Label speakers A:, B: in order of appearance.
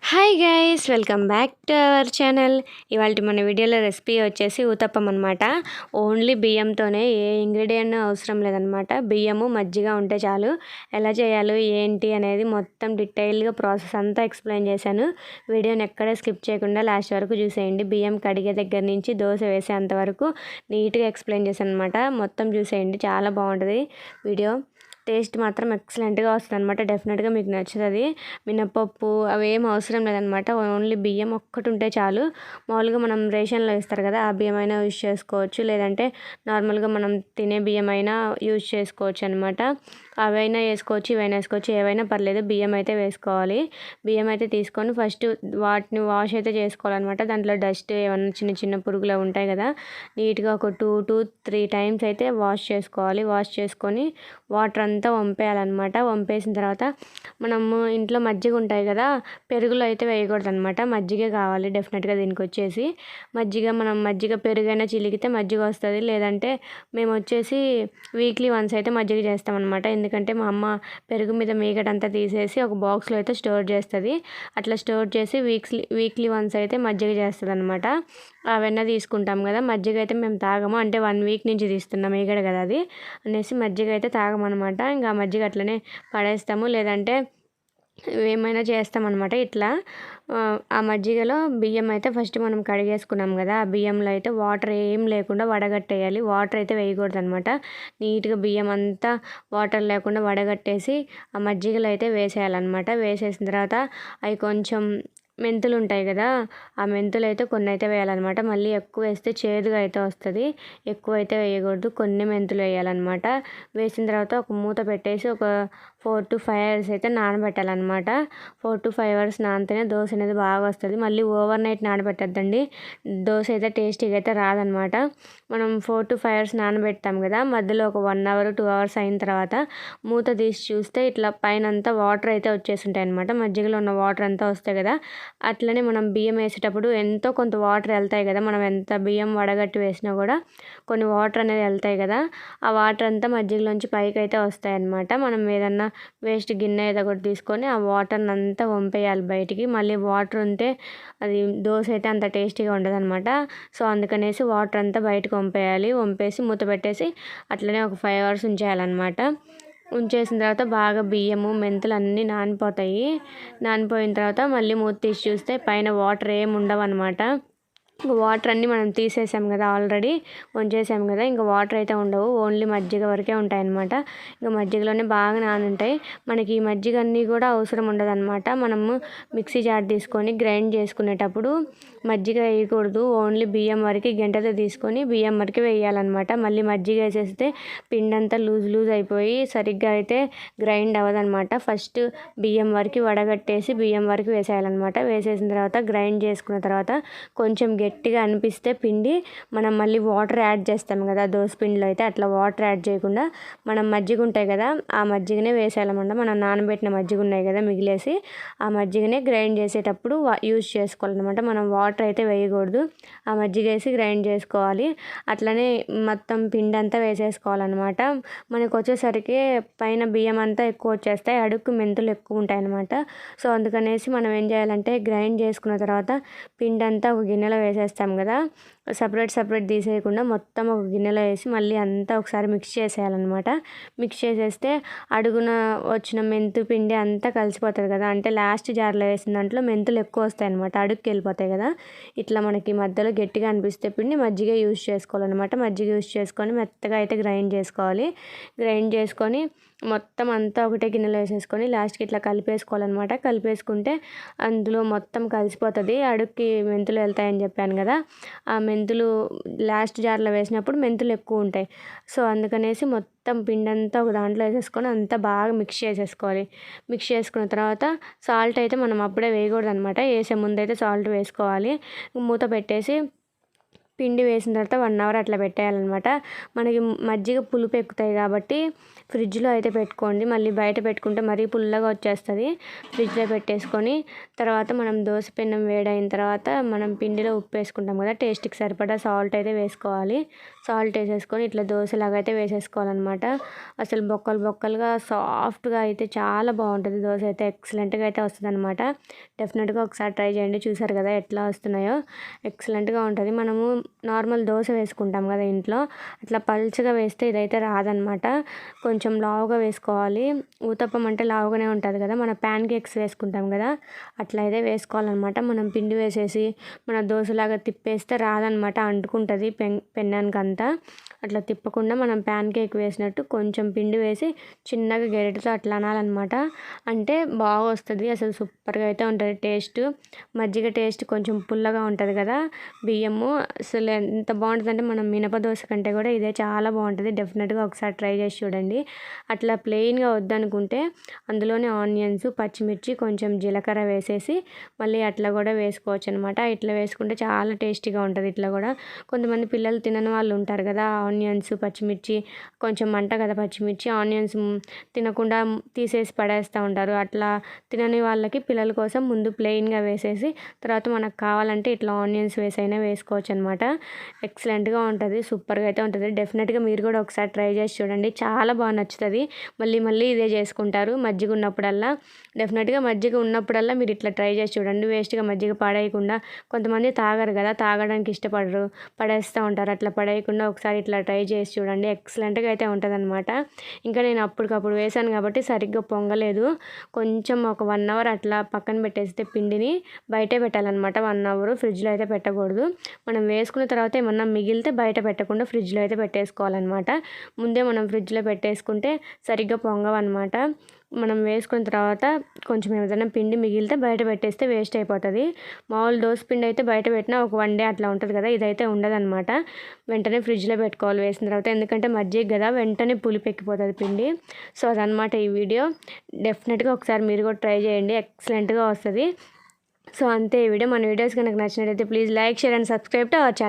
A: Hi guys, welcome back to our channel. ఇవాళ మన వీడియోలో రెసిపీ వచ్చేసి ఊతప్పం అనమాట. ఓన్లీ బియ్యంతోనే, ఏ ఇంగ్రీడియంట్ అవసరం లేదనమాట. బియ్యము మజ్జిగ ఉంటే చాలు. ఎలా చేయాలో ఏంటి అనేది మొత్తం డీటెయిల్గా ప్రాసెస్ అంతా ఎక్స్ప్లెయిన్ చేశాను. వీడియోని ఎక్కడ స్కిప్ చేయకుండా లాస్ట్ వరకు చూసేయండి. బియ్యం కడిగే దగ్గర నుంచి దోశ వేసేంత వరకు నీట్గా ఎక్స్ప్లెయిన్ చేశాను అనమాట. మొత్తం చూసేయండి, చాలా బాగుంటుంది వీడియో. టేస్ట్ మాత్రం ఎక్సలెంట్గా వస్తుంది అనమాట. డెఫినెట్గా మీకు నచ్చుతుంది. మినపప్పు అవి ఏం అవసరం లేదనమాట. ఓన్లీ బియ్యం ఒక్కటి ఉంటే చాలు. మామూలుగా మనం రేషన్లో ఇస్తారు కదా, ఆ బియ్యం అయినా యూజ్ చేసుకోవచ్చు, లేదంటే నార్మల్గా మనం తినే బియ్యం అయినా యూజ్ చేసుకోవచ్చు అనమాట. అవైనా వేసుకోవచ్చు, ఇవైనా వేసుకోవచ్చు, ఏవైనా పర్లేదు. బియ్యం అయితే వేసుకోవాలి. బియ్యం అయితే తీసుకొని ఫస్ట్ వాటిని వాష్ అయితే చేసుకోవాలన్నమాట. దాంట్లో డస్ట్ ఏమన్నా చిన్న చిన్న పురుగులు ఉంటాయి కదా, నీట్గా ఒక 2 to 3 టైమ్స్ అయితే వాష్ చేసుకోవాలి. వాష్ చేసుకొని వాటర్ అంతా వంపేయాలన్నమాట. వంపేసిన తర్వాత మనము ఇంట్లో మజ్జిగ ఉంటాయి కదా, పెరుగులో అయితే వేయకూడదు అనమాట. మజ్జిగే కావాలి డెఫినెట్గా దీనికి వచ్చేసి. మజ్జిగ పెరుగైనా చిలికితే మజ్జిగ వస్తుంది. లేదంటే మేము వచ్చేసి వీక్లీ వన్స్ అయితే మజ్జిగ చేస్తామన్నమాట. ఎందుకంటే మా అమ్మ పెరుగు మీద మీగడంతా తీసేసి ఒక బాక్స్లో అయితే స్టోర్ చేస్తుంది. అట్లా స్టోర్ చేసి వీక్లీ వన్స్ అయితే మజ్జిగ చేస్తుంది అనమాట. అవన్నీ తీసుకుంటాం కదా. మజ్జిగ అయితే మేము తాగము, అంటే 1 వీక్ నుంచి తీస్తున్నాం, మీగడ కదా అది అనేసి మజ్జిగ అయితే తాగమన్నమాట. ఇంకా మజ్జిగ అట్లనే పడేస్తాము, లేదంటే ఏమైనా చేస్తామన్నమాట. ఇట్లా ఆ మజ్జిగలో బియ్యం అయితే ఫస్ట్ మనం కడిగేసుకున్నాం కదా, ఆ బియ్యంలో అయితే వాటర్ ఏం లేకుండా వడగట్టేయాలి. వాటర్ అయితే వేయకూడదు అనమాట. నీట్గా బియ్యం అంతా వాటర్ లేకుండా వడగట్టేసి ఆ మజ్జిగలో అయితే వేసేయాలన్నమాట. వేసేసిన తర్వాత అవి కొంచెం మెంతులు ఉంటాయి కదా, ఆ మెంతులు అయితే కొన్ని అయితే వేయాలన్నమాట. మళ్ళీ ఎక్కువ వేస్తే చేదుగా అయితే వస్తుంది. ఎక్కువ అయితే వేయకూడదు, కొన్ని మెంతులు వేయాలన్నమాట. వేసిన తర్వాత ఒక మూత పెట్టేసి ఒక 4 to 5 hours అయితే నానబెట్టాలన్నమాట. 4 to 5 hours నానితేనే దోశ అనేది బాగా వస్తుంది. మళ్ళీ ఓవర్ నైట్ నానబెట్టద్దండి, దోశ అయితే టేస్టీగా అయితే రాదనమాట. మనం 4 to 5 hours నానబెట్టాం కదా, మధ్యలో ఒక 1 hour 2 hours అయిన తర్వాత మూత తీసి చూస్తే ఇట్లా పైన అంతా వాటర్ అయితే వచ్చేసింటాయి అనమాట. మజ్జిగలో ఉన్న వాటర్ అంతా వస్తాయి కదా. అట్లనే మనం బియ్యం వేసేటప్పుడు ఎంతో కొంత వాటర్ వెళ్తాయి కదా, మనం ఎంత బియ్యం వడగట్టి వేసినా కూడా కొన్ని వాటర్ అనేది వెళ్తాయి కదా. ఆ వాటర్ అంతా మజ్జిగలోంచి పైకి అయితే వస్తాయి అనమాట. మనం ఏదన్నా వేస్ట్ గిన్నె ఏదో ఒకటి తీసుకొని ఆ వాటర్ని అంతా వంపేయాలి బయటికి. మళ్ళీ వాటర్ ఉంటే అది దోశ అయితే అంత టేస్టీగా ఉండదు అనమాట. సో అందుకనేసి వాటర్ అంతా బయటకు వంపేయాలి. వంపేసి మూత పెట్టేసి అట్లనే ఒక 5 hours ఉంచేయాలన్నమాట. ఉంచేసిన తర్వాత బాగా బియ్యము మెంతులు అన్నీ నానిపోతాయి. నానిపోయిన తర్వాత మళ్ళీ మూత తీసి చూస్తే పైన వాటర్ ఏమి ఉండవు అనమాట. వాటర్ అన్నీ మనం తీసేసాం కదా, ఆల్రెడీ వంచేసాం కదా, ఇంకా వాటర్ అయితే ఉండవు, ఓన్లీ మజ్జిగ వరకే ఉంటాయన్నమాట. ఇంకా మజ్జిగలోనే బాగా నానుంటాయి. మనకి ఈ మజ్జిగ అన్నీ కూడా అవసరం ఉండదు అనమాట. మనము మిక్సీ జార్ తీసుకొని గ్రైండ్ చేసుకునేటప్పుడు మజ్జిగ వేయకూడదు, ఓన్లీ బియ్యం వరకు గంటతో తీసుకొని బియ్యం వరకు వేయాలన్నమాట. మళ్ళీ మజ్జిగ వేసేస్తే పిండి అంతా లూజ్ అయిపోయి సరిగ్గా అయితే గ్రైండ్ అవ్వదన్నమాట. ఫస్ట్ బియ్యం వరకు వడగట్టేసి బియ్యం వరకు వేసేయాలన్నమాట. వేసేసిన తర్వాత గ్రైండ్ చేసుకున్న తర్వాత కొంచెం గట్టిగా అనిపిస్తే పిండి మనం మళ్ళీ వాటర్ యాడ్ చేస్తాం కదా దోశ పిండిలో అయితే, అట్లా వాటర్ యాడ్ చేయకుండా మనం మజ్జిగ ఉంటాయి కదా, ఆ మజ్జిగనే వేసేయాలన్నమాట. మనం నానబెట్టిన మజ్జిగ ఉన్నాయి కదా మిగిలేసి, ఆ మజ్జిగనే గ్రైండ్ చేసేటప్పుడు యూజ్ చేసుకోవాలన్నమాట. మనం వాటర్ అయితే వేయకూడదు, ఆ మజ్జిగ వేసి గ్రైండ్ చేసుకోవాలి. అట్లనే మొత్తం పిండి అంతా వేసేసుకోవాలన్నమాట. మనకు వచ్చేసరికి పైన బియ్యం అంతా ఎక్కువ వచ్చేస్తాయి, అడుక్కు మెంతులు ఎక్కువ ఉంటాయి అన్నమాట. సో అందుకనేసి మనం ఏం చేయాలంటే గ్రైండ్ చేసుకున్న తర్వాత పిండి అంతా ఒక గిన్నెలో వేసేస్తాం కదా, సపరేట్ తీసేయకుండా మొత్తం ఒక గిన్నెలో వేసి మళ్ళీ అంతా ఒకసారి మిక్స్ చేసేయాలన్నమాట. మిక్స్ చేసేస్తే అడుగున వచ్చిన మెంతు పిండి అంతా కలిసిపోతుంది కదా, అంటే లాస్ట్ జార్లో వేసిన దాంట్లో మెంతులు ఎక్కువ వస్తాయి అనమాట, అడుగుకి వెళ్ళిపోతాయి కదా. ఇట్లా మనకి మధ్యలో గట్టిగా అనిపిస్తే పిండి మజ్జిగ యూజ్ చేసుకోవాలన్నమాట. మజ్జిగ యూజ్ చేసుకొని మెత్తగా అయితే గ్రైండ్ చేసుకోవాలి. గ్రైండ్ చేసుకొని మొత్తం అంతా ఒకటే గిన్నెలో వేసేసుకొని లాస్ట్కి ఇట్లా కలిపేసుకోవాలన్నమాట. కలిపేసుకుంటే అందులో మొత్తం కలిసిపోతుంది. అడుగుకి మెంతులు వెళ్తాయని చెప్పాను కదా, ఆ మెంతులు లాస్ట్ జార్లో వేసినప్పుడు మెంతులు ఎక్కువ ఉంటాయి. సో అందుకనేసి మొత్తం పిండి అంతా ఒక దాంట్లో వేసేసుకొని అంతా బాగా మిక్స్ చేసేసుకోవాలి. మిక్స్ చేసుకున్న తర్వాత సాల్ట్ అయితే మనం అప్పుడే వేయకూడదు అనమాట, వేసే ముందు అయితే సాల్ట్ వేసుకోవాలి. మూత పెట్టేసి పిండి వేసిన తర్వాత 1 అవర్ అట్లా పెట్టేయాలన్నమాట. మనకి మజ్జిగ పులుపు ఎక్కుతాయి కాబట్టి ఫ్రిడ్జ్లో అయితే పెట్టుకోండి. మళ్ళీ బయట పెట్టుకుంటే మరీ పుల్లగా వచ్చేస్తుంది. ఫ్రిడ్జ్లో పెట్టేసుకొని తర్వాత మనం దోశ పెనం వేడైన తర్వాత మనం పిండిలో ఉప్పు వేసుకుంటాం కదా, టేస్ట్కి సరిపడా సాల్ట్ అయితే వేసుకోవాలి. సాల్ట్ వేసేసుకొని ఇట్లా దోశలాగా అయితే వేసేసుకోవాలన్నమాట. అసలు బొక్కలు బొక్కలుగా సాఫ్ట్గా అయితే చాలా బాగుంటుంది దోశ అయితే, ఎక్సలెంట్గా అయితే వస్తుంది అనమాట. డెఫినెట్గా ఒకసారి ట్రై చేయండి. చూసారు కదా ఎట్లా వస్తున్నాయో, ఎక్సలెంట్గా ఉంటుంది. మనము నార్మల్ దోశ వేసుకుంటాం కదా ఇంట్లో, అట్లా పల్చగా వేస్తే ఇదైతే రాదనమాట. కొంచెం లావుగా వేసుకోవాలి. ఊతప్పం అంటే లావుగానే ఉంటుంది కదా, మన ప్యాన్ కేక్స్ వేసుకుంటాం కదా అట్లా అయితే వేసుకోవాలన్నమాట. మనం పిండి వేసేసి మన దోశలాగా తిప్పేస్తే రాదనమాట, అంటుకుంటుంది పెన్నానికి అంతా. అట్లా తిప్పకుండా మనం ప్యాన్ కేక్ వేసినట్టు కొంచెం పిండి వేసి చిన్నగా గెరిటతో అట్లా అనాలన్నమాట. అంటే బాగా వస్తుంది, అసలు సూపర్గా అయితే ఉంటుంది టేస్ట్. మజ్జిగ టేస్ట్ కొంచెం పుల్లగా ఉంటుంది కదా బియ్యము, అసలు ఎంత బాగుంటుంది అంటే మనం మినప దోశ కంటే కూడా ఇదే చాలా బాగుంటుంది. డెఫినెట్గా ఒకసారి ట్రై చేసి చూడండి. అట్లా ప్లెయిన్గా వద్దనుకుంటే అందులోనే ఆనియన్స్, పచ్చిమిర్చి, కొంచెం జీలకర్ర వేసేసి మళ్ళీ అట్లా కూడా వేసుకోవచ్చు అనమాట. ఇట్లా వేసుకుంటే చాలా టేస్టీగా ఉంటుంది. ఇట్లా కూడా కొంతమంది పిల్లలు తినని వాళ్ళు ఉంటారు కదా, ఆనియన్స్, పచ్చిమిర్చి కొంచెం మంట కదా పచ్చిమిర్చి, ఆనియన్స్ తినకుండా తీసేసి పడేస్తూ ఉంటారు. అట్లా తినని వాళ్ళకి పిల్లల కోసం ముందు ప్లెయిన్గా వేసేసి తర్వాత మనకు కావాలంటే ఇట్లా ఆనియన్స్ వేసైనా వేసుకోవచ్చు అనమాట. ఎక్సలెంట్గా ఉంటుంది, సూపర్గా అయితే ఉంటుంది. డెఫినెట్గా మీరు కూడా ఒకసారి ట్రై చేసి చూడండి, చాలా బాగా నచ్చుతుంది. మళ్ళీ మళ్ళీ ఇదే చేసుకుంటారు మజ్జిగ ఉన్నప్పుడల్లా. డెఫినెట్గా మజ్జిగ ఉన్నప్పుడల్లా మీరు ఇట్లా ట్రై చేసి చూడండి. వేస్ట్గా మజ్జిగ పడేయకుండా, కొంతమంది తాగరు కదా, తాగడానికి ఇష్టపడరు, పడేస్తూ ఉంటారు. అట్లా పడేయకుండా ఒకసారి ఇట్లా ట్రై చేసి చూడండి, ఎక్సలెంట్గా అయితే ఉంటుంది అనమాట. ఇంకా నేను అప్పటికప్పుడు వేసాను కాబట్టి సరిగ్గా పొంగలేదు. కొంచెం ఒక 1 అవర్ అట్లా పక్కన పెట్టేస్తే పిండిని బయటే పెట్టాలన్నమాట. 1 అవర్ ఫ్రిడ్జ్లో అయితే పెట్టకూడదు. మనం వేసుకున్న తర్వాత ఏమన్నా మిగిలితే బయట పెట్టకుండా ఫ్రిడ్జ్లో అయితే పెట్టేసుకోవాలన్నమాట. ముందే మనం ఫ్రిడ్జ్లో పెట్టేసుకుంటే సరిగ్గా పొంగవన్నమాట. మనం వేసుకున్న తర్వాత కొంచెం ఏదైనా పిండి మిగిలితే బయట పెట్టేస్తే వేస్ట్ అయిపోతుంది. మామూలు దోశ పిండి అయితే బయట పెట్టినా ఒక 1 డే అట్లా ఉంటుంది కదా, ఇదైతే ఉండదన్నమాట. వెంటనే ఫ్రిడ్జ్లో పెట్టుకోవాలి వేసిన తర్వాత, ఎందుకంటే మజ్జిగ కదా వెంటనే పులిపెక్కిపోతుంది పిండి. సో అదనమాట ఈ వీడియో. డెఫినెట్గా ఒకసారి మీరు కూడా ట్రై చేయండి, ఎక్సలెంట్గా వస్తుంది. సో అంతే ఈ వీడియో. మన వీడియోస్ కనుక నచ్చినట్లయితే please like, share and subscribe to our channel.